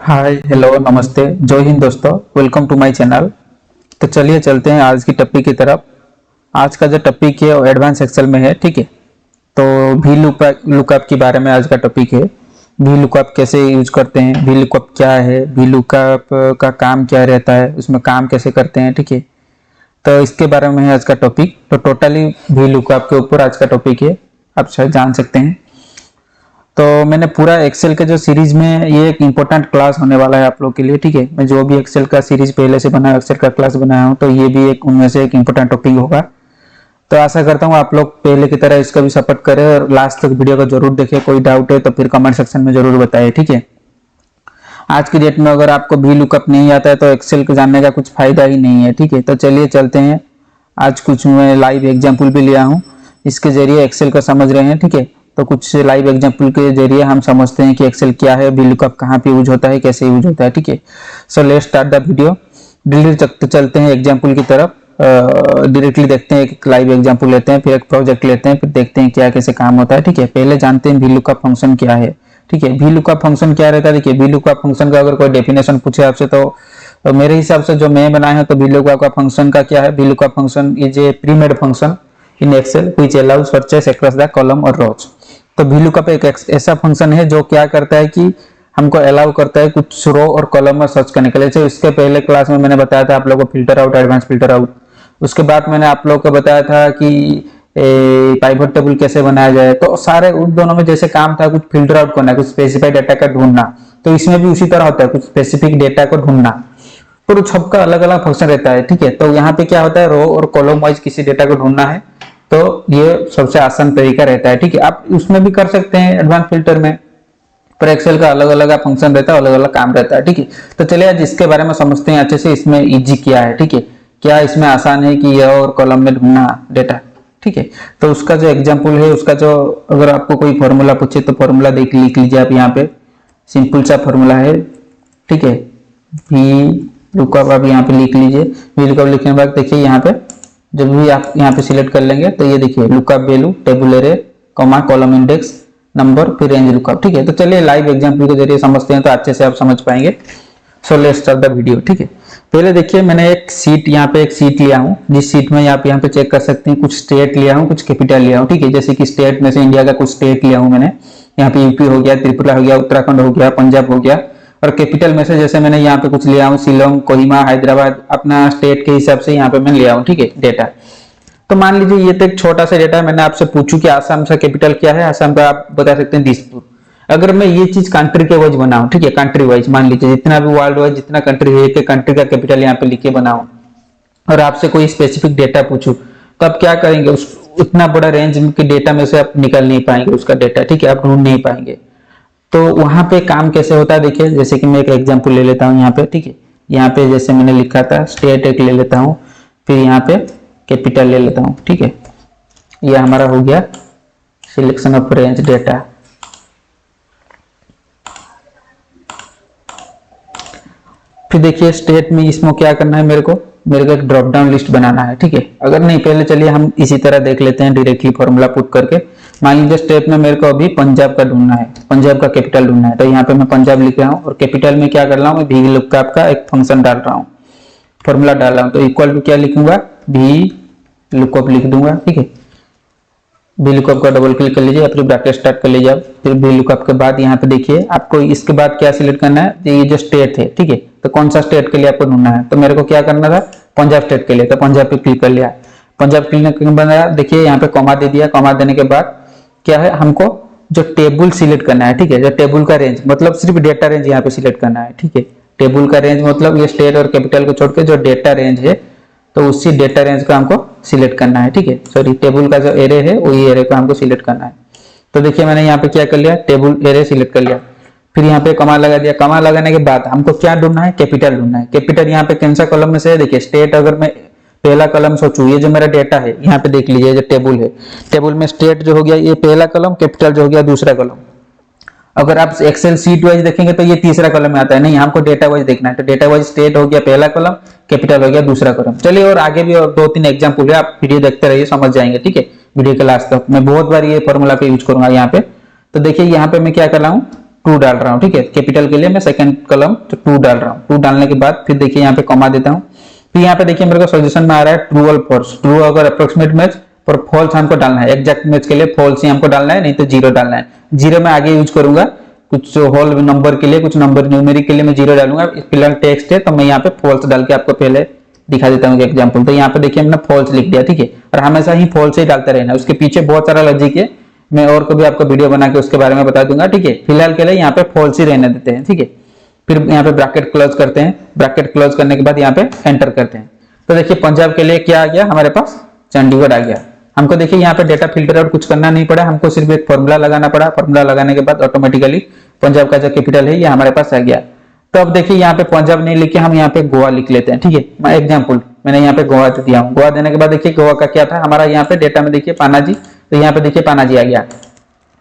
Hi hello नमस्ते जय हिंद दोस्तों। Welcome to my channel. तो चलिए चलते हैं आज की टॉपिक की तरफ। आज का जो टॉपिक है वो एडवांस एक्सेल में है, ठीक है। तो वी लुकअप के बारे में आज का टॉपिक है। वी लुकअप कैसे यूज करते हैं, वी लुकअप क्या है, वी लुकअप का काम क्या रहता है, उसमें काम कैसे करते हैं, ठीक है। तो इसके बारे में है आज का टॉपिक। तो टोटली वी लुकअप के ऊपर आज का टॉपिक है, आप शायद जान सकते हैं। तो मैंने पूरा एक्सेल के जो सीरीज में ये एक इम्पोर्टेंट क्लास होने वाला है आप लोग के लिए, ठीक है। मैं जो भी एक्सेल का सीरीज पहले से बनाया, एक्सेल का क्लास बनाया हूँ, तो ये भी एक उनमें से एक इम्पोर्टेंट टॉपिक होगा। तो आशा करता हूँ आप लोग पहले की तरह इसका भी सपोर्ट करें और लास्ट तक वीडियो को जरूर देखें। कोई डाउट है तो फिर कमेंट सेक्शन में जरूर बताएं, ठीक है। आज की डेट में अगर आपको वी लुकअप नहीं आता है तो एक्सेल को जानने का कुछ फायदा ही नहीं है, ठीक है। तो चलिए चलते हैं। आज कुछ मैं लाइव एग्जाम्पल भी लिया हूँ, इसके जरिए एक्सेल को समझ रहे हैं, ठीक है। तो कुछ लाइव एग्जाम्पल के जरिए हम समझते हैं कि एक्सेल क्या है, वी लुकअप कहाँ पे यूज होता है, कैसे यूज होता है, ठीक है। So let's start the video. Directly चलते हैं एग्जाम्पल की तरफ। डायरेक्टली देखते हैं, एक लाइव एग्जाम्पल लेते हैं, फिर एक प्रोजेक्ट लेते हैं, फिर देखते हैं क्या कैसे काम होता है, ठीक है। पहले जानते हैं वी लुकअप फंक्शन क्या है, ठीक है। वी लुकअप फंक्शन क्या रहता है, देखिए वी लुकअप फंक्शन का अगर कोई डेफिनेशन पूछे आपसे तो मेरे हिसाब से जो मैं बनाया है तो वी लुकअप का फंक्शन का क्या है। VLOOKUP function is a premade function in Excel which allows purchase across the column और रोज। तो वी लुकअप एक ऐसा फंक्शन है जो क्या करता है कि हमको अलाउ करता है कुछ रो और कॉलम में सर्च करने के लिए। जैसे इसके पहले क्लास में मैंने बताया था आप लोगों को filter out, advance filter out. उसके बाद मैंने आप लोगों को बताया था कि पाइवट टेबल कैसे बनाया जाए। तो सारे उन दोनों में जैसे काम था, कुछ फिल्टर आउट करना, कुछ स्पेसिफाइड डाटा का ढूंढना, तो इसमें भी उसी तरह होता है, कुछ स्पेसिफिक डेटा को ढूंढना। पर सबका अलग अलग फंक्शन रहता है, ठीक है। तो यहाँ पे क्या होता है, रो और कॉलम वाइज किसी डेटा को ढूंढना है तो ये सबसे आसान तरीका रहता है, ठीक है। आप उसमें भी कर सकते हैं एडवांस फिल्टर में, पर एक्सेल का अलग अलग फंक्शन रहता है, अलग अलग काम रहता है, ठीक है। तो चलिए आज इसके बारे में समझते हैं अच्छे से। इसमें इजी क्या है, ठीक है, क्या इसमें आसान है कि यह और कॉलम में ढूंढना डेटा, ठीक है। तो उसका जो एग्जाम्पल है, उसका जो अगर आपको कोई फॉर्मूला पूछे तो फॉर्मूला लिख लीजिए आप यहाँ पे। सिंपल सा फॉर्मूला है, ठीक है। वी लुकअप आप यहाँ पे लिख लीजिए। वी लुकअप लिखने के बाद देखिए यहाँ पे जब भी आप यहाँ पे सिलेक्ट कर लेंगे तो ये देखिए lookup value, table array, comma, column index, number, फिर रेंज लुकअप, ठीक है। तो चलिए लाइव एग्जाम्पल के जरिए समझते हैं तो अच्छे से आप समझ पाएंगे। So let's start the video, ठीक है। पहले देखिए मैंने एक सीट, यहाँ पे एक सीट लिया हूँ, जिस सीट में आप यहाँ पे चेक कर सकते हैं कुछ स्टेट लिया हूँ, कुछ कैपिटल लिया हूँ, ठीक है। जैसे कि स्टेट में से इंडिया का कुछ स्टेट लिया हूँ मैंने, यहाँ पे यूपी हो गया, त्रिपुरा हो गया, उत्तराखंड हो गया, पंजाब हो गया। और कैपिटल में से जैसे मैंने यहाँ पे कुछ लिया हूँ, शिलोंग, कोहिमा, हैदराबाद, अपना स्टेट के हिसाब से यहाँ पे मैं लिया हूँ, ठीक है, डेटा। तो मान लीजिए ये तो एक छोटा सा डेटा है। मैंने आपसे पूछू कि आसाम का कैपिटल क्या है, आसाम का आप बता सकते हैं दिसपुर। अगर मैं ये चीज कंट्री के वाइज बनाऊं, ठीक है, कंट्री वाइज, मान लीजिए जितना भी वर्ल्ड वाइज जितना कंट्री है, एक कंट्री का कैपिटल यहाँ पे लिख के बनाऊं, और आपसे कोई स्पेसिफिक डेटा पूछूं, तो आप क्या करेंगे, उस उतना बड़ा रेंज के डेटा में से आप निकल नहीं पाएंगे उसका डेटा, ठीक है, आप ढूंढ नहीं पाएंगे। तो वहां पे काम कैसे होता है देखिए। जैसे कि मैं एक एग्जाम्पल ले लेता हूँ यहाँ पे, ठीक है। यहाँ पे जैसे मैंने लिखा था स्टेट एक ले लेता हूँ, फिर यहाँ पे कैपिटल ले लेता हूँ, ठीक है। ये हमारा हो गया सिलेक्शन ऑफ रेंज डेटा। फिर देखिए स्टेट में इसमें क्या करना है, मेरे को एक ड्रॉप डाउन लिस्ट बनाना है, ठीक है। अगर नहीं, पहले चलिए हम इसी तरह देख लेते हैं डायरेक्टली फॉर्मूला पुट करके। मान लीजिए स्टेट में मेरे को अभी पंजाब का ढूंढना है, पंजाब का कैपिटल ढूंढना है, तो यहाँ पे मैं पंजाब लिख रहा हूँ, और कैपिटल में क्या कर रहा हूँ, मैं वी लुकअप का एक फंक्शन डाल रहा हूँ, फॉर्मूला डाल रहा हूँ। तो इक्वल टू क्या लिखूंगा, वी लुकअप लिख दूंगा, ठीक है। वी लुकअप का डबल क्लिक कर लीजिए, फिर ब्रैकेट स्टार्ट कर लीजिए आप। फिर वी लुकअप के बाद यहाँ पे देखिए आपको इसके बाद क्या सिलेक्ट करना है, ये जो स्टेट है, ठीक है। तो कौन सा स्टेट के लिए आपको ढूंढना है, तो मेरे को क्या करना था, पंजाब स्टेट के लिए, तो पंजाब पे क्लिक कर लिया। पंजाब क्लिक बनाया, देखिए यहाँ पे कॉमा दे दिया। कॉमा देने के बाद क्या है, हमको जो टेबल सिलेक्ट करना है, ठीक है, जो टेबल का रेंज मतलब सिर्फ डेटा रेंज यहाँ पे सिलेक्ट करना है, ठीक है। टेबल का रेंज मतलब ये स्टेट और कैपिटल को छोड़ के जो डेटा रेंज है, तो उसी डेटा रेंज को हमको सिलेक्ट करना है, ठीक है। सॉरी, टेबल का जो एरे है वही एरे को हमको सिलेक्ट करना है। तो देखिए मैंने यहाँ पे क्या कर लिया, टेबल एरे सिलेक्ट कर लिया। फिर यहाँ पे कमा लगा दिया। कमा लगाने के बाद हमको क्या ढूंढना है, कैपिटल ढूंढना है। कैपिटल यहाँ पे कौन सा कॉलम में से है, देखिए स्टेट। अगर मैं पहला कॉलम सोचू, ये जो मेरा डेटा है यहाँ पे देख लीजिए, जो टेबल है, टेबल में स्टेट जो हो गया ये पहला कॉलम, कैपिटल जो हो गया दूसरा कॉलम। अगर आप एक्सेल सीट वाइज देखेंगे तो ये तीसरा कॉलम में आता है, नहीं हमको डेटा वाइज देखना है। तो डेटा वाइज स्टेट हो गया पहला कॉलम, कैपिटल हो गया दूसरा कॉलम। चलिए और आगे भी और 2-3 एग्जाम्पल है, आप वीडियो देखते रहिए, समझ जाएंगे, ठीक है। वीडियो के लास्ट तक मैं बहुत बार ये फॉर्मूला का यूज करूंगा यहाँ पे। तो देखिए यहाँ पे मैं क्या कर रहा हूँ, 2 डाल रहा हूँ, ठीक है। कैपिटल के लिए मैं सेकंड कॉलम तो 2 डाल रहा हूँ। 2 डालने के बाद फिर देखिए यहाँ पे कॉमा देता हूँ। फिर यहाँ पे देखिए मेरे को सजेशन में आ रहा है ट्रू और फॉल्स। ट्रू अगर अप्रोक्सीमेट मैच और फॉल्स हमको डालना है, एग्जैक्ट मैच के लिए फॉल्स ही हमको डालना है, नहीं तो 0 डालना है। 0 मैं आगे यूज करूंगा, कुछ होल नंबर के लिए, कुछ नंबर न्यूमेरिक के लिए मैं 0 डालूंगा। फिलहाल टेक्स्ट है तो मैं यहाँ पे फॉल्स डाल के आपको पहले दिखा देता हूँ एग्जाम्पल। तो यहाँ पे देखिए हमने फॉल्स लिख दिया, ठीक है। और हमेशा ही फॉल्स ही डालते रहना, उसके पीछे बहुत सारा लॉजिक है, मैं और कभी आपको वीडियो बना के उसके बारे में बता दूंगा, ठीक है। फिलहाल के लिए यहाँ पे फॉल्स ही रहने देते हैं, ठीक है। फिर यहाँ पे ब्रैकेट क्लोज करते हैं। ब्रैकेट क्लोज करने के बाद यहाँ पे एंटर करते हैं। तो देखिए पंजाब के लिए क्या आ गया हमारे पास, चंडीगढ़ आ गया। हमको देखिए यहाँ पे डेटा फिल्टर आउट कुछ करना नहीं पड़ा, हमको सिर्फ एक फॉर्मूला लगाना पड़ा। फॉर्मूला लगाने के बाद ऑटोमेटिकली पंजाब का जो कैपिटल है ये हमारे पास आ गया। तो अब देखिए यहाँ पे पंजाब नहीं लिख के हम यहाँ पे गोवा लिख लेते हैं, ठीक है। मैं एग्जाम्पल मैंने यहाँ पे गोवा दिया हूँ। गोवा देने के बाद देखिए गोवा का क्या था हमारा, यहाँ पे डेटा में देखिए पानाजी, तो यहाँ पे देखिए पानाजी आ गया।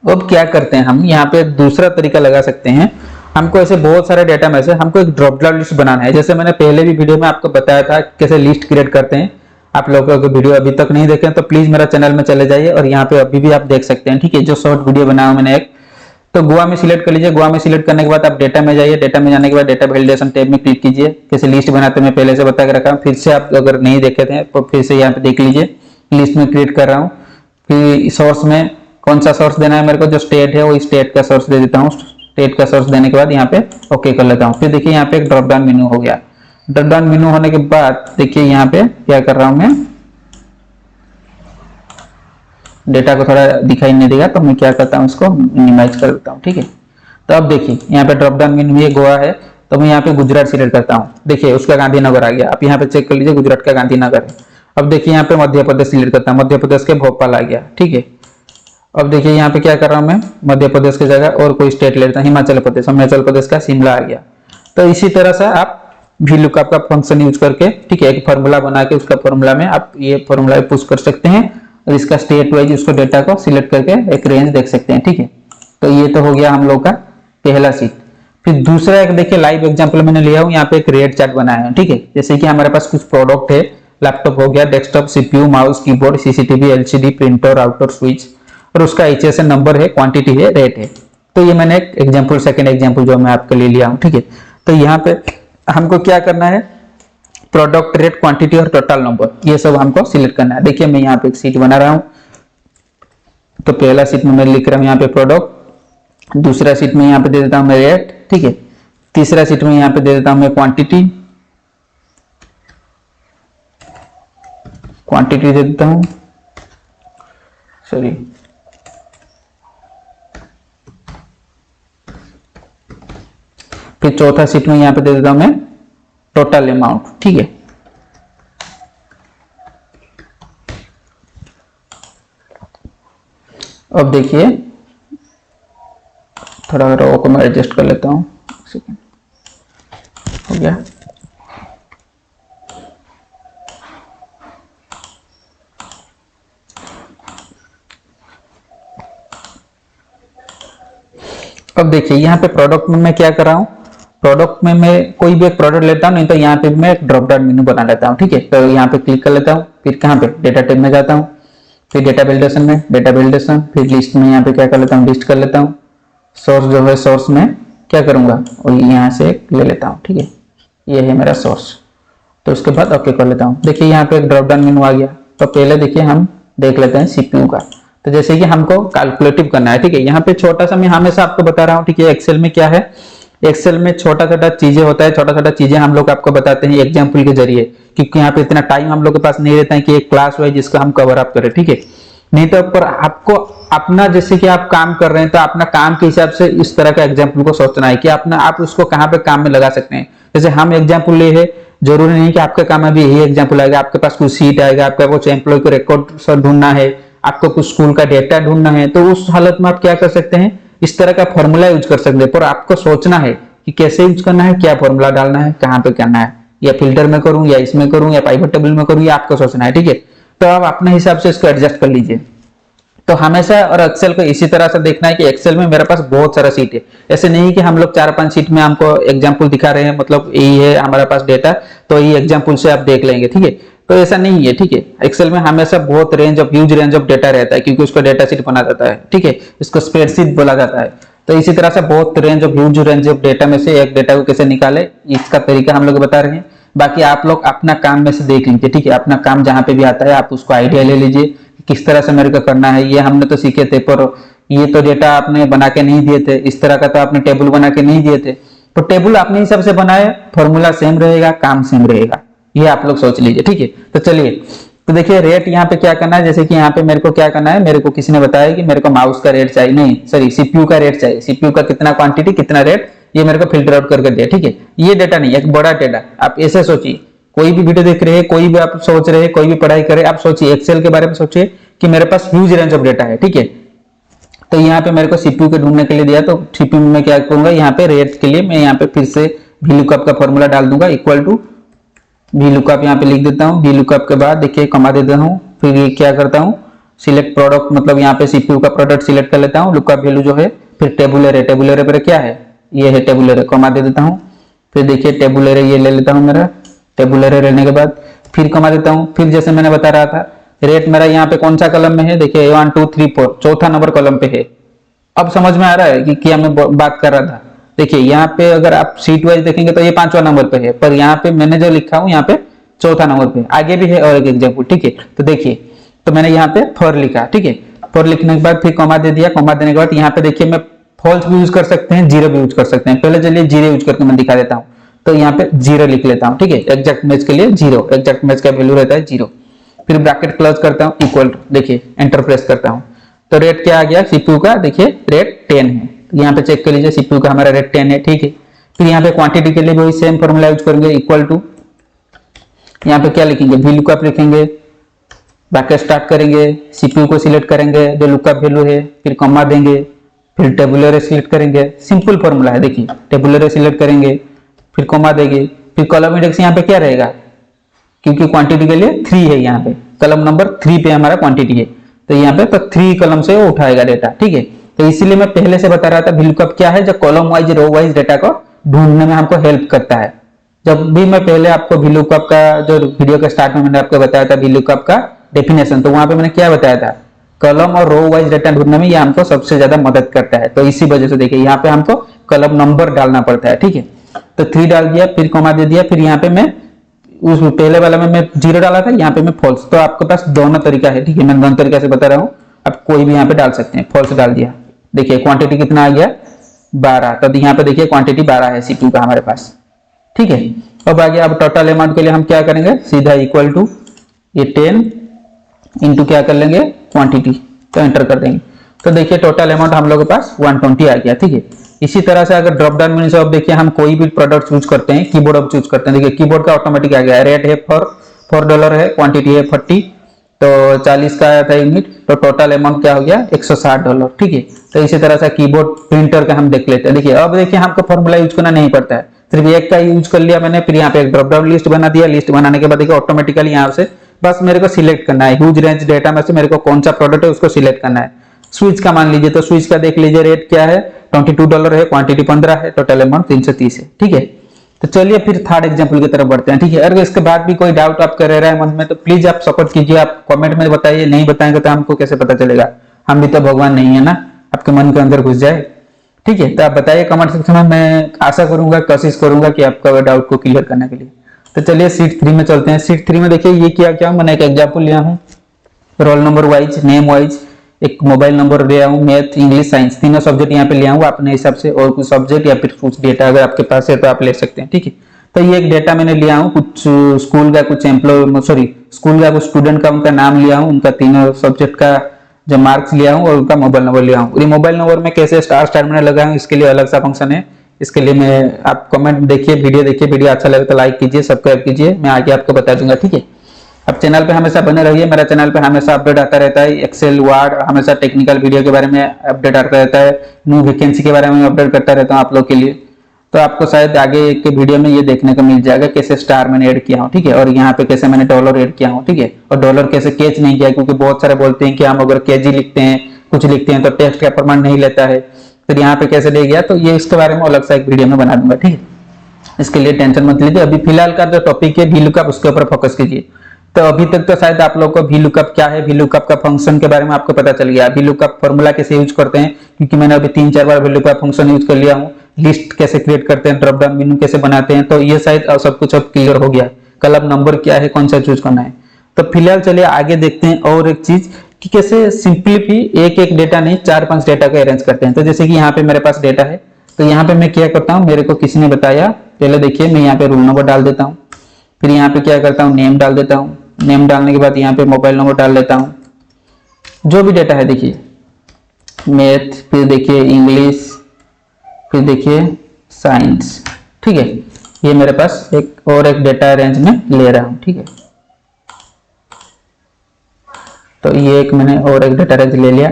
अब क्या करते हैं हम यहाँ पे दूसरा तरीका लगा सकते हैं। हमको ऐसे बहुत सारे डेटा में से हमको एक ड्रॉप डाउन लिस्ट बनाना है। जैसे मैंने पहले भी वीडियो में आपको बताया था कैसे लिस्ट क्रिएट करते हैं। आप लोगों को वीडियो अभी तक नहीं देखे तो प्लीज मेरा चैनल में चले जाइए और यहाँ पे अभी भी आप देख सकते हैं, ठीक है। जो शॉर्ट वीडियो बनाया मैंने एक, तो गोवा में सिलेक्ट कर लीजिए। गोवा में सिलेक्ट करने के बाद आप डेटा में जाइए। डेटा में जाने के बाद डेटा वैलिडेशन टैब में क्लिक कीजिए। कैसे लिस्ट बनाते मैं पहले से बता के रखा हूँ, फिर से आप अगर नहीं देखे थे तो फिर से यहाँ पे देख लीजिए। लिस्ट में क्रिएट कर रहा हूँ। फिर सोर्स में कौन सा सोर्स देना है मेरे को, जो स्टेट है वो स्टेट का सोर्स दे देता हूँ। स्टेट का सोर्स देने के बाद यहाँ पे ओके कर लेता हूँ। फिर देखिए यहाँ पे एक ड्रॉप डाउन मेनू हो गया। ड्रॉप डाउन मेनू होने के बाद देखिए यहाँ पे क्या कर रहा हूँ मैं, डेटा को थोड़ा दिखाई नहीं देगा तो मैं क्या करता हूँ इसको मिनिमाइज कर देता हूँ, ठीक है। तो अब देखिए यहाँ पे ड्रॉप डाउन मेनू ये गोवा है, तो मैं यहाँ पे गुजरात सिलेक्ट करता हूँ। देखिए उसका गांधीनगर आ गया। आप यहाँ पे चेक कर लीजिए गुजरात का गांधीनगर है। अब देखिए यहाँ पे मध्य प्रदेश सिलेक्ट करता हूँ। मध्य प्रदेश के भोपाल आ गया, ठीक है। अब देखिए यहाँ पे क्या कर रहा हूँ मैं, मध्य प्रदेश की जगह और कोई स्टेट ले लेता हूँ, हिमाचल प्रदेश। हिमाचल प्रदेश का शिमला आ गया। तो इसी तरह से आप भी लुकअप का फंक्शन यूज करके, ठीक है, एक फॉर्मूला बना के उसका फॉर्मूला में आप ये फॉर्मूला पुश कर सकते हैं और इसका स्टेट वाइज उसको डेटा को सिलेक्ट करके एक रेंज देख सकते हैं, ठीक है। तो ये तो हो गया हम लोग का पहला सीट। फिर दूसरा एक देखिए लाइव एग्जांपल मैंने लिया हूँ। यहाँ पे एक रेट चार्ट बनाया है, ठीक है। जैसे कि हमारे पास कुछ प्रोडक्ट है, लैपटॉप हो गया, desktop, CPU, mouse, keyboard, CCTV, LCD, printer, router, switch, और उसका HSN नंबर है, क्वांटिटी है, रेट है। तो ये मैंने एक एग्जांपल, सेकंड एग्जांपल जो मैं आपके लिए लिया हूँ, ठीक है। तो यहाँ पे हमको क्या करना है, प्रोडक्ट, रेट, क्वांटिटी और टोटल नंबर, ये सब हमको सिलेक्ट करना है। देखिए मैं यहाँ पे एक सीट बना रहा हूँ। तो पहला सीट में मैं लिख रहा हूँ यहाँ पे प्रोडक्ट, दूसरा सीट में यहाँ पे दे देता हूँ मैं रेट, ठीक है। तीसरा सीट में यहाँ पे दे देता हूँ मैं क्वांटिटी दे देता हूँ, सॉरी, फिर चौथा सीट में यहाँ पे दे देता हूं मैं टोटल अमाउंट, ठीक है। अब देखिए थोड़ा रो को मैं एडजस्ट कर लेता हूं, हो गया। अब देखिए यहाँ पे प्रोडक्ट में मैं क्या कर रहा हूँ, प्रोडक्ट में मैं कोई भी एक प्रोडक्ट लेता हूँ, नहीं तो यहाँ पे मैं एक ड्रॉप डाउन मेनू बना लेता हूँ, ठीक है। तो यहाँ पे क्लिक कर लेता हूँ, फिर कहाँ पे डेटा टैब में जाता हूँ, फिर डेटा वैलिडेशन में डेटा वैलिडेशन, फिर लिस्ट में यहाँ पे क्या कर लेता हूँ, लिस्ट कर लेता हूँ। सोर्स जो है सोर्स में क्या करूंगा और यहाँ से ले लेता हूँ, ठीक है, ये है मेरा सोर्स। तो उसके बाद ओके कर लेता हूँ। देखिए यहाँ पे एक ड्रॉप डाउन मेनू आ गया। तो पहले देखिए हम देख लेते हैं सीपीयू का। तो जैसे कि हमको कैलकुलेटिव करना है, ठीक है। यहाँ पे छोटा सा मैं हमेशा आपको बता रहा हूँ, ठीक है। एक्सेल में क्या है, एक्सेल में छोटा छोटा चीजें होता है, छोटा छोटा चीजें हम लोग आपको बताते हैं एग्जाम्पल के जरिए, क्योंकि यहाँ पे इतना टाइम हम लोग के पास नहीं रहता है कि एक क्लास वाइज जिसका हम कवर अप करें, ठीक है। नहीं तो पर आपको अपना, जैसे कि आप काम कर रहे हैं तो अपना काम के हिसाब से इस तरह का एग्जाम्पल को सोचना है कि अपना आप उसको कहाँ पे काम में लगा सकते हैं। जैसे हम एग्जाम्पल ले है, जरूरी नहीं कि आपके काम में भी यही एग्जाम्पल आएगा। आपके पास कुछ सीट आएगा, आपका कुछ एम्प्लॉय को रिकॉर्ड ढूंढना है, आपको कुछ स्कूल का डेटा ढूंढना है, तो उस हालत में आप क्या कर सकते हैं, इस तरह का फॉर्मूला यूज कर सकते हैं। पर आपको सोचना है कि कैसे यूज करना है, क्या फॉर्मूला डालना है, कहाँ पे करना है, या फिल्टर में करूं या इसमें करूं या पाइवट टेबल में करूं, या आपको सोचना है, ठीक है। तो आप अपने हिसाब से इसको एडजस्ट कर लीजिए। तो हमेशा और एक्सेल को इसी तरह से देखना है कि एक्सेल में मेरे पास बहुत सारा सीट है। ऐसे नहीं कि हम लोग 4-5 सीट में हमको एग्जाम्पल दिखा रहे हैं, मतलब यही है हमारे पास डेटा, तो ये एग्जाम्पल से आप देख लेंगे, ठीक है। तो ऐसा नहीं है, ठीक है। एक्सेल में हमेशा बहुत ह्यूज रेंज ऑफ डेटा रहता है, क्योंकि उसको डेटा शीट बना जाता है, ठीक है। इसको स्प्रेडशीट बोला जाता है। तो इसी तरह से बहुत ह्यूज रेंज ऑफ डेटा में से एक डेटा को कैसे निकाले, इसका तरीका हम लोग बता रहे हैं। बाकी आप लोग अपना काम में से देख लीजिए, ठीक है, अपना काम जहां पे भी आता है आप उसको आइडिया ले लीजिए किस तरह से मेरे को करना है। ये हमने तो सीखे थे, पर ये तो डेटा आपने बना के नहीं दिए थे, इस तरह का तो आपने टेबल बना के नहीं दिए थे। तो टेबल अपने हिसाब से बनाए, फॉर्मूला सेम रहेगा, काम सेम रहेगा, ये आप लोग सोच लीजिए, ठीक है। तो चलिए, तो देखिए रेट यहाँ पे क्या करना है, जैसे कि यहाँ पे मेरे को क्या करना है, मेरे को किसी ने बताया कि मेरे को माउस का रेट चाहिए, नहीं सॉरी सीपीयू का रेट चाहिए, सीपीयू का कितना क्वांटिटी कितना रेट, ये मेरे को फिल्टर आउट करके दिया, ठीक है। ये डेटा नहीं, एक बड़ा डेटा। आप ऐसे सोचिए, कोई भी वीडियो देख रहे हैं, कोई भी आप सोच रहे हैं, कोई भी पढ़ाई करे, आप सोचिए एक्सेल के बारे में सोचिए कि मेरे पास ह्यूज रेंज ऑफ डेटा है, ठीक है। तो यहाँ पे मेरे को सीपीयू के ढूंढने के लिए दिया, तो सीपीयू में क्या करूंगा, यहाँ पे रेट के लिए मैं यहाँ पे फिर से VLOOKUP का फॉर्मूला डाल दूंगा, इक्वल टू VLOOKUP यहाँ पे लिख देता हूँ। VLOOKUP के बाद देखिए कमा देता हूँ, फिर ये क्या करता हूँ, सिलेक्ट प्रोडक्ट, मतलब यहाँ पे सीपीयू का प्रोडक्ट सिलेक्ट कर लेता हूँ, लुकअप वैल्यू जो है, फिर टेबुलर है, टेबुलर पर क्या है, ये है टेबुलर, कमा दे देता हूँ। फिर देखिए टेबुलर ये ले लेता हूँ, मेरा टेबुलर लेने के बाद फिर कमा देता हूँ। फिर जैसे मैंने बता रहा था, रेट मेरा यहाँ पे कौन सा कलम में है, देखिए 1 2 3 4 चौथा नंबर कॉलम पे है। अब समझ में आ रहा है कि क्या मैं बात कर रहा था। देखिए यहाँ पे अगर आप सीट वाइज देखेंगे तो ये 5वां नंबर पे है, पर यहाँ पे मैंने जो लिखा हूँ यहाँ पे चौथा नंबर पे, आगे भी है और एक एग्जाम्पल, ठीक है। तो देखिए, तो मैंने यहाँ पे फॉर लिखा, ठीक है। फॉर लिखने के बाद फिर कॉमा दे दिया, कॉमा देने के बाद यहाँ पे देखिए मैं फॉल्स भी यूज कर सकते हैं, जीरो भी यूज कर सकते हैं। पहले चलिए जीरो यूज करके मैं दिखा देता हूँ। तो यहाँ पे जीरो लिख लेता हूँ, ठीक है। एग्जैक्ट मैच के लिए जीरो, एग्जैक्ट मैच का वैल्यू रहता है जीरो। फिर ब्रैकेट क्लोज करता हूँ, इक्वल टू, देखिए एंटर प्रेस करता हूँ, तो रेट क्या आ गया सीपीयू का, देखिए रेट 10 है। यहाँ पे चेक कर लीजिए, सीपीयू का हमारा रेट 10 है, ठीक है। फिर यहाँ पे क्वांटिटी के लिए वही सेम फॉर्मूला यूज करेंगे, इक्वल टू, यहाँ पे क्या लिखेंगे, VLOOKUP लिखेंगे, ब्रैकेट स्टार्ट करेंगे, सीपीयू को सिलेक्ट करेंगे जो लुकअप वैल्यू है, फिर कॉमा देंगे, फिर टेबुलर सिलेक्ट करेंगे, सिंपल फॉर्मूला है, देखिए टेबुलर सिलेक्ट करेंगे, फिर कॉमा देंगे, फिर कॉलम इंडेक्स यहाँ पे क्या रहेगा, क्योंकि क्वांटिटी के लिए 3 है, यहाँ पे कलम नंबर 3 पे हमारा क्वांटिटी है, तो यहाँ पे तो 3 कलम से वो उठाएगा डेटा, ठीक है। तो इसीलिए मैं पहले से बता रहा था VLOOKUP क्या है, जो column wise row wise data को ढूंढने में हमको हेल्प करता है। जब भी मैं पहले आपको VLOOKUP का जो वीडियो के स्टार्ट में मैंने आपको बताया था VLOOKUP का डेफिनेशन, तो वहां पे मैंने क्या बताया था, कॉलम और रो वाइज डेटा ढूंढने में ये हमको सबसे ज्यादा मदद करता है। तो इसी वजह से देखिए यहाँ पे हमको कॉलम नंबर डालना पड़ता है, ठीक है। तो 3 डाल दिया, फिर कॉमा दे दिया, फिर यहाँ पे मैं उस पहले वाला में मैं जीरो डाला था, यहाँ पे मैं फॉल्स। तो आपके पास दोनों तरीका है, ठीक है, मैं दोनों तरीका से बता रहा हूँ, आप कोई भी यहाँ पे डाल सकते हैं। फॉल्स डाल दिया, देखिए क्वांटिटी कितना आ गया 12, तब यहाँ पे देखिए क्वांटिटी 12 है सीपीयू का हमारे पास, ठीक है। अब आ गया, अब टोटल अमाउंट के लिए हम क्या करेंगे, सीधा इक्वल टू ये 10 इंटू क्या कर लेंगे क्वांटिटी, तो एंटर कर देंगे। तो देखिए टोटल अमाउंट हम लोग के पास 120 आ गया, ठीक है। इसी तरह से अगर ड्रॉप डाउन मेन्यू से अब देखिए हम कोई भी प्रोडक्ट चूज करते हैं, कीबोर्ड अब चूज करते हैं, देखिए कीबोर्ड का ऑटोमेटिक आ गया, रेट है $4 है, क्वांटिटी है 40, तो 40 का आया था यूनिट, तो टोटल अमाउंट क्या हो गया $160, ठीक है। तो इसी तरह से कीबोर्ड प्रिंटर का हम देख लेते हैं। देखिए अब देखिए हमको फॉर्मूला यूज करना नहीं पड़ता है, सिर्फ एक का यूज कर लिया मैंने, फिर यहाँ पे एक ड्रॉप डाउन लिस्ट बना दिया, लिस्ट बनाने के बाद देखिए ऑटोमेटिकली यहाँ से बस मेरे को सिलेक्ट करना है, ह्यूज रेंज डेटा में से मेरे को कौन सा प्रोडक्ट है उसको सिलेक्ट करना है। स्विच का मान लीजिए, तो स्विच का देख लीजिए रेट क्या है, $22 है, क्वांटिटी 15 है, टोटल अमाउंट 330 है, ठीक है। तो चलिए फिर थर्ड एग्जांपल की तरफ बढ़ते हैं, ठीक है। अगर इसके बाद भी कोई डाउट आपका रह रहा है मन में, तो प्लीज आप सपोर्ट कीजिए, आप कमेंट में बताइए, नहीं बताएंगे तो हमको कैसे पता चलेगा, हम भी तो भगवान नहीं है ना, आपके मन के अंदर घुस जाए, ठीक है। तो आप बताइए कमेंट सेक्शन में, मैं आशा करूंगा, कोशिश करूंगा कि आपका डाउट को क्लियर करने के लिए। तो चलिए शीट 3 में चलते हैं। शीट 3 में देखिए ये क्या मैंने एक एग्जाम्पल लिया हूँ, roll number wise, name wise, एक मोबाइल नंबर लिया हूँ, मैथ इंग्लिश साइंस तीनों सब्जेक्ट यहाँ पे लिया हूँ अपने हिसाब से, और कुछ सब्जेक्ट या फिर कुछ डेटा अगर आपके पास है तो आप ले सकते हैं, ठीक है। तो ये एक डेटा मैंने लिया हूँ, कुछ स्कूल का, कुछ स्कूल का कुछ स्टूडेंट का उनका नाम लिया हूँ, उनका तीनों सब्जेक्ट का जो मार्क्स लिया हूँ और उनका मोबाइल नंबर लिया हूँ। ये मोबाइल नंबर में कैसे स्टार मैंने लगाया हूँ, इसके लिए अलग सा फंक्शन है, इसके लिए मैं आप कमेंट देखिए, वीडियो अच्छा लगे तो लाइक कीजिए, सब्सक्राइब कीजिए, मैं आगे आपको बता दूंगा, ठीक है। अब चैनल पे हमेशा बने रहिए, मेरा चैनल पे हमेशा अपडेट आता रहता है, एक्सेल वर्ड हमेशा टेक्निकल वीडियो के बारे में अपडेट आता रहता है, न्यू वैकेंसी के बारे में अपडेट करता रहता हूँ आप लोग के लिए। तो आपको शायद आगे के वीडियो में ये देखने को मिल जाएगा कैसे स्टार मैंने ऐड किया हूँ, ठीक है, और यहाँ पे कैसे मैंने डॉलर ऐड किया हूँ, ठीक है, और डॉलर कैसे कैच नहीं किया, क्योंकि बहुत सारे बोलते हैं कि हम अगर केजी लिखते हैं, कुछ लिखते हैं तो टेक्स्ट का प्रमाण नहीं लेता है, फिर यहाँ पे कैसे ले गया, तो ये इसके बारे में अलग सा एक वीडियो में बना दूंगा, ठीक है। इसके लिए टेंशन मत लीजिए, अभी फिलहाल का जो टॉपिक है VLOOKUP उसके ऊपर फोकस कीजिए। तो अभी तक तो शायद आप लोग को वी लुकअप क्या है, वी लुकअप का फंक्शन के बारे में आपको पता चल गया। वी लुकअप फॉर्मूला कैसे यूज करते हैं, क्योंकि मैंने अभी 3-4 बार वी लुकअप फंक्शन यूज कर लिया हूँ। लिस्ट कैसे क्रिएट करते हैं, ड्रॉप डाउन मेनू कैसे बनाते हैं, तो ये शायद सब कुछ अब क्लियर हो गया। कल अब नंबर क्या है, कौन सा चूज करना है। तो फिलहाल चलिए आगे देखते हैं और एक चीज कि कैसे सिंपली एक एक डेटा नहीं 4-5 डेटा को अरेंज करते हैं। तो जैसे कि यहाँ पे मेरे पास डेटा है, तो यहाँ पे मैं क्या करता हूँ, मेरे को किसी ने बताया, पहले देखिए मैं यहाँ पे रोल नंबर डाल देता हूँ, फिर यहाँ पे क्या करता हूँ, नेम डाल देता हूँ, नेम डालने के बाद यहाँ पे मोबाइल नंबर डाल देता हूँ, जो भी डेटा है देखिए मैथ, फिर देखिए इंग्लिश, फिर देखिए साइंस, ठीक है। ये मेरे पास एक और एक डेटा रेंज में ले रहा हूँ, ठीक है। तो ये एक मैंने और एक डेटा रेंज ले लिया।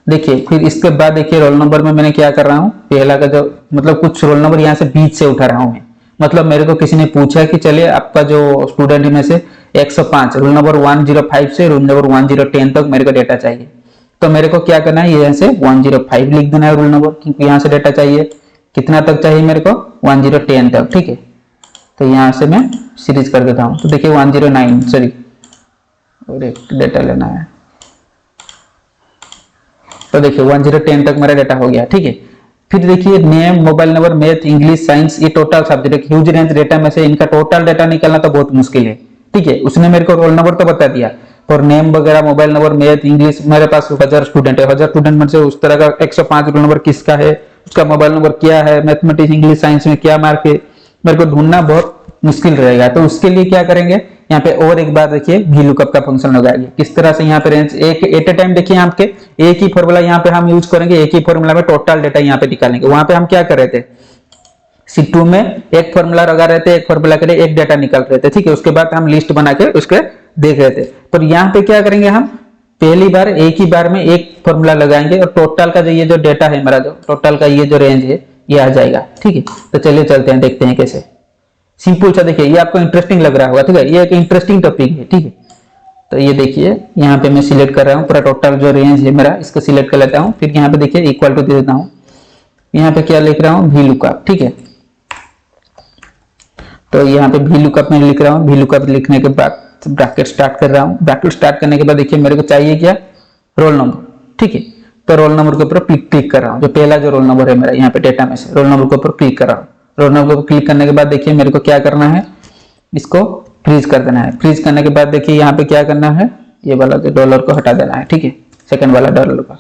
देखिए फिर इसके बाद देखिए रोल नंबर में मैंने क्या कर रहा हूँ, पहला का जो मतलब कुछ रोल नंबर यहाँ से बीच से उठा रहा हूँ मैं। मतलब मेरे को किसी ने पूछा कि चलिए आपका जो स्टूडेंट में से 105 रोल नंबर 105 से रोल नंबर 1010 तक मेरे को डेटा चाहिए। तो मेरे को क्या करना है, यहाँ से 105 लिख देना है रोल नंबर, क्योंकि यहाँ से डेटा चाहिए। कितना तक चाहिए मेरे को, 1010 तक, ठीक है। तो यहाँ से मैं सीरीज कर देता हूँ। तो देखिए 109, सॉरी और एक डेटा लेना है। तो देखिए 1010 तक मेरा डेटा हो गया, ठीक है। फिर देखिए name, mobile number, math, English, science, ये total subject huge range data में से इनका टोटल डेटा निकालना तो बहुत मुश्किल है, ठीक है। उसने मेरे को रोल नंबर तो बता दिया, और नेम वगैरह, मोबाइल नंबर, मैथ, इंग्लिश, मेरे पास 1000 स्टूडेंट है। 1000 स्टूडेंट में से उस तरह का 105 रोल नंबर किसका है, उसका मोबाइल नंबर क्या है, मैथमेटिक्स, इंग्लिश, साइंस में क्या मार्क है, मेरे को ढूंढना बहुत मुश्किल रहेगा। तो उसके लिए क्या करेंगे, यहाँ पे और एक बार देखिए वी लुकअप का फंक्शन लगाएंगे। किस तरह से यहाँ पे रेंज एक एट ए टाइम देखिए यहाँ पे एक ही फॉर्मूला यहाँ पे हम यूज करेंगे, एक ही फॉर्मूला में टोटल डेटा यहाँ पे निकालेंगे। वहां पे हम क्या कर रहे थे, C2 में एक फॉर्मूला लगा रहे थे, एक फॉर्मूला के लिए एक डेटा निकाल रहे थे, ठीक है। उसके बाद हम लिस्ट बना के उसके देख रहे थे। तो यहाँ पे क्या करेंगे, हम पहली बार एक ही बार में एक फॉर्मूला लगाएंगे और टोटल का जो ये जो डेटा है मेरा, जो टोटल का ये जो रेंज है ये आ जाएगा, ठीक है। तो चलिए चलते हैं, देखते हैं कैसे। सिंपल सा देखिए, ये आपको इंटरेस्टिंग लग रहा होगा, ठीक है। ये एक इंटरेस्टिंग टॉपिक है, ठीक है। तो ये देखिए यहाँ पे मैं सिलेक्ट कर रहा हूँ पूरा टोटल जो रेंज है मेरा, इसको सिलेक्ट कर लेता हूँ। फिर यहाँ पे देखिए इक्वल टू दे देता हूँ, यहाँ पे क्या लिख रहा हूँ, वी लुकअप, ठीक है। तो यहाँ पे वी लुकअप में लिख रहा हूँ। वी लुकअप लिखने के बाद ब्रैकेट स्टार्ट कर रहा हूँ। ब्रैकेट स्टार्ट करने के बाद देखिए मेरे को चाहिए क्या, रोल नंबर, ठीक है। तो रोल नंबर के ऊपर क्लिक कर रहा हूँ, जो पहला जो रोल नंबर है मेरा यहाँ पे डेटा में से, रोल नंबर के ऊपर क्लिक कर रहा हूँ। रोल नंबर पर क्लिक करने के बाद देखिए मेरे को क्या करना है, इसको फ्रीज कर देना है। फ्रीज करने के बाद देखिए यहाँ पे क्या करना है, ये वाला जो डॉलर को हटा देना है, ठीक है, सेकंड वाला डॉलर का।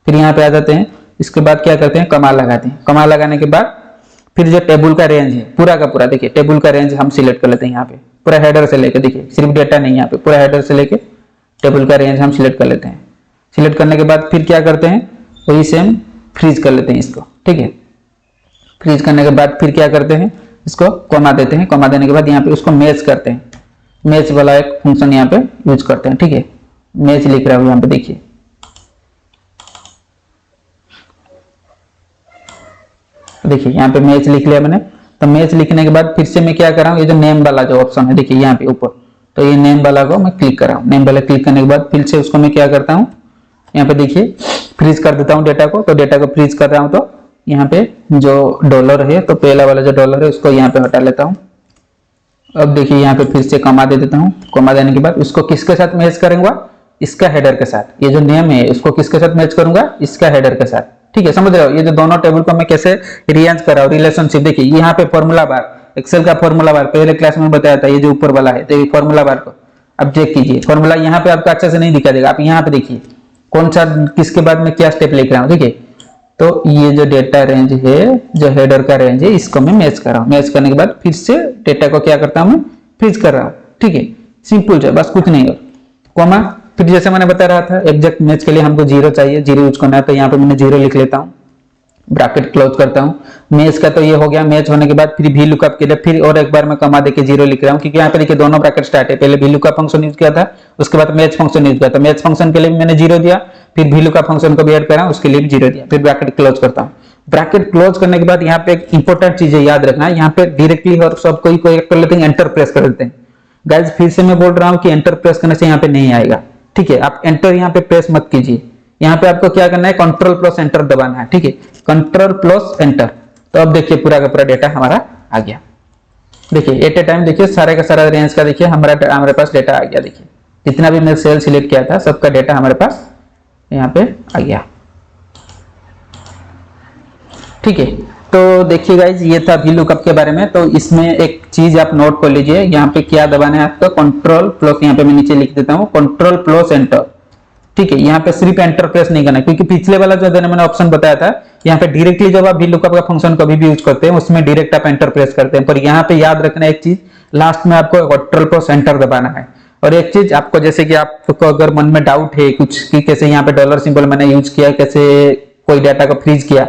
फिर यहाँ पे आ जाते हैं। इसके बाद क्या करते हैं, कमा लगाते हैं। कमा लगाने के बाद फिर जो टेबल का रेंज है पूरा का पूरा, देखिए टेबल का रेंज हम सिलेक्ट कर लेते हैं यहाँ पे, पूरा हेडर से लेके, देखिए सिर्फ डेटा नहीं, यहाँ पे पूरा हेडर से लेके टेबल का रेंज हम सिलेक्ट कर लेते हैं। सिलेक्ट करने के बाद फिर क्या करते हैं, वही सेम फ्रीज कर लेते हैं इसको, ठीक है। फ्रीज करने के बाद फिर क्या करते हैं, इसको कॉमा देते हैं। कॉमा देने के बाद यहाँ पे उसको मैच करते हैं। मैच वाला एक फंक्शन यहाँ पे यूज करते हैं, ठीक है। मैच लिख रहा हूँ यहाँ पे, देखिए देखिए यहाँ पे मैच लिख लिया मैंने। तो मैच लिखने के बाद फिर से मैं क्या कर रहा हूँ, ये जो नेम वाला जो ऑप्शन है देखिए यहाँ पे ऊपर, तो ये नेम वाला को मैं क्लिक कर रहा हूँ। नेम वाला क्लिक करने के बाद फिर से उसको मैं क्या करता हूँ, यहाँ पे देखिए फ्रीज कर देता हूँ डेटा को। तो डेटा को फ्रीज कर रहा हूँ, तो यहाँ पे जो डॉलर है, तो पहला वाला जो डॉलर है उसको यहाँ पे हटा लेता हूँ। अब देखिए यहाँ पे फिर से कमा दे देता हूँ। कमा देने के बाद उसको किसके साथ मैच करूंगा, इसका हेडर के साथ। ये जो नेम है उसको किसके साथ मैच करूंगा, इसका हेडर के साथ, ठीक है। समझ रहे हो, ये जो दोनों टेबल को मैं कैसे रिअरेंज कर रहा हूँ, रिलेशनशिप। देखिए यहाँ पे फॉर्मूला बार, एक्सेल का फॉर्मूला बार पहले क्लास में बताया था, ये जो ऊपर वाला है, तो ये फॉर्मूला बार को अब चेक कीजिए। फॉर्मूला यहाँ पे आपको अच्छे से नहीं दिखा देगा, आप यहाँ पे देखिए कौन सा किसके बाद में क्या स्टेप लिख रहा हूँ, ठीक है। तो ये जो डेटा रेंज है, जो हेडर का रेंज है, इसको मैं मैच कर रहा हूँ। मैच करने के बाद फिर से डेटा को क्या करता हूँ, मैं फ्रीज कर रहा हूँ, ठीक है। सिंपल है, बस कुछ नहीं। और कॉमा, फिर जैसे मैंने बता रहा था एग्जैक्ट मैच के लिए हमको 0 चाहिए, 0 यूज करना है। तो यहाँ पे मैंने 0 लिख लेता हूँ, ब्रैकेट क्लोज करता हूँ। मैच का तो ये हो गया। मैच होने के बाद फिर वी लुकअप के लिए फिर और एक बार मैं कमा देके 0 लिख रहा हूँ, क्योंकि यहाँ पे देखिए दोनों ब्रैकेट स्टार्ट है। पहले वी लुकअप फंक्शन यूज किया था, उसके बाद मैच फंक्शन यूज किया था। मैच फंक्शन के लिए भी मैंने 0 दिया, फिर वी लुकअप फंक्शन को भी ऐड करा, उसके लिए भी 0 दिया, फिर ब्रैकेट क्लोज करता हूँ। ब्रैकेट क्लोज करने के बाद यहाँ पे एक इंपॉर्टेंट चीज है, याद रखना, यहाँ पे डायरेक्टली और सब कोई कर लेते हैं, एंटर प्रेस कर देते हैं। गाइज फिर से मैं बोल रहा हूँ कि एंटर प्रेस करने से यहाँ पे नहीं आएगा, ठीक है। आप एंटर यहाँ पे प्रेस मत कीजिए। यहाँ पे आपको क्या करना है, कंट्रोल प्लस एंटर दबाना है, ठीक है। Control plus enter. तो अब देखिए पूरा का पूरा डेटा हमारा आ गया। देखिए एट ए टाइम देखिए सारे का सारा रेंज का देखिए हमारे पास डेटा आ गया। देखिए जितना भी मैं सेल सिलेक्ट किया था सबका डेटा हमारे पास यहाँ पे आ गया। ठीक है, तो देखिए गाइज ये था वी लुकअप के बारे में। तो इसमें एक चीज आप नोट कर लीजिए, यहाँ पे क्या दबाना है आपका, कंट्रोल प्लस, यहाँ पे मैं नीचे लिख देता हूँ कंट्रोल प्लस एंटर। ठीक है, यहाँ पे सिर्फ एंटर प्रेस नहीं करना, क्योंकि पिछले वाला जो मैंने ऑप्शन बताया था, यहाँ पे डायरेक्टली जब आप वी लुकअप का फंक्शन कभी भी यूज करते हैं उसमें डायरेक्ट आप एंटर प्रेस करते हैं, पर यहाँ पे याद रखना एक चीज, लास्ट में आपको कंट्रोल प्लस एंटर दबाना है। और एक चीज आपको, जैसे कि आपको अगर मन में डाउट है कुछ कि कैसे यहाँ पे डॉलर सिंबल मैंने यूज किया, कैसे कोई डाटा को फ्रीज किया,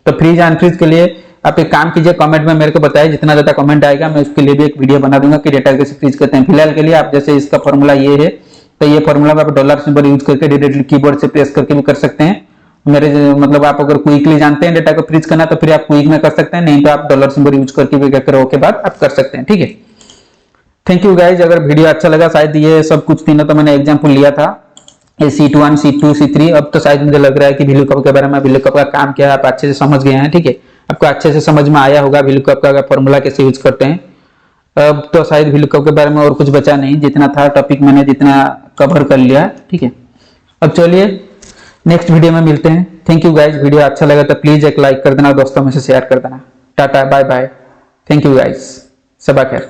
तो फ्रीज अनफ्रीज के लिए आप एक काम कीजिए, कमेंट में मेरे को बताइए, जितना ज्यादा कमेंट आएगा मैं उसके लिए भी एक वीडियो बना दूंगा कि डेटा कैसे फ्रीज करते हैं। फिलहाल के लिए आप जैसे इसका फॉर्मूला ये है, तो ये फॉर्मूला में आप डॉलर सिंबल यूज करके डायरेक्टली कीबोर्ड से प्रेस करके भी कर सकते हैं। मेरे मतलब आप अगर क्विकली जानते हैं डेटा को फ्रीज करना तो फिर आप क्विक में कर सकते हैं, नहीं तो आप डॉलर सिंबल यूज करके भी करो के बाद आप कर सकते हैं। ठीक है, थैंक यू गाइज। अगर वीडियो अच्छा लगा, शायद ये सब कुछ तीनों तो मैंने एग्जाम्पल लिया था, C1, C2, C3, अब तो शायद मुझे लग रहा है कि वी लुकअप के बारे में, वी लुकअप का काम क्या है आप अच्छे से समझ गए हैं। ठीक है, आपको अच्छे से समझ में आया होगा वी लुकअप का फॉर्मूला कैसे यूज करते हैं। अब तो शायद वी लुकअप के बारे में और कुछ बचा नहीं, जितना था टॉपिक मैंने जितना कवर कर लिया। ठीक है, अब चलिए नेक्स्ट वीडियो में मिलते हैं। Thank you guys. वीडियो अच्छा लगा तो प्लीज एक लाइक कर देना, दोस्तों में से शेयर कर देना। Tata bye bye, thank you guys, सबा खैर।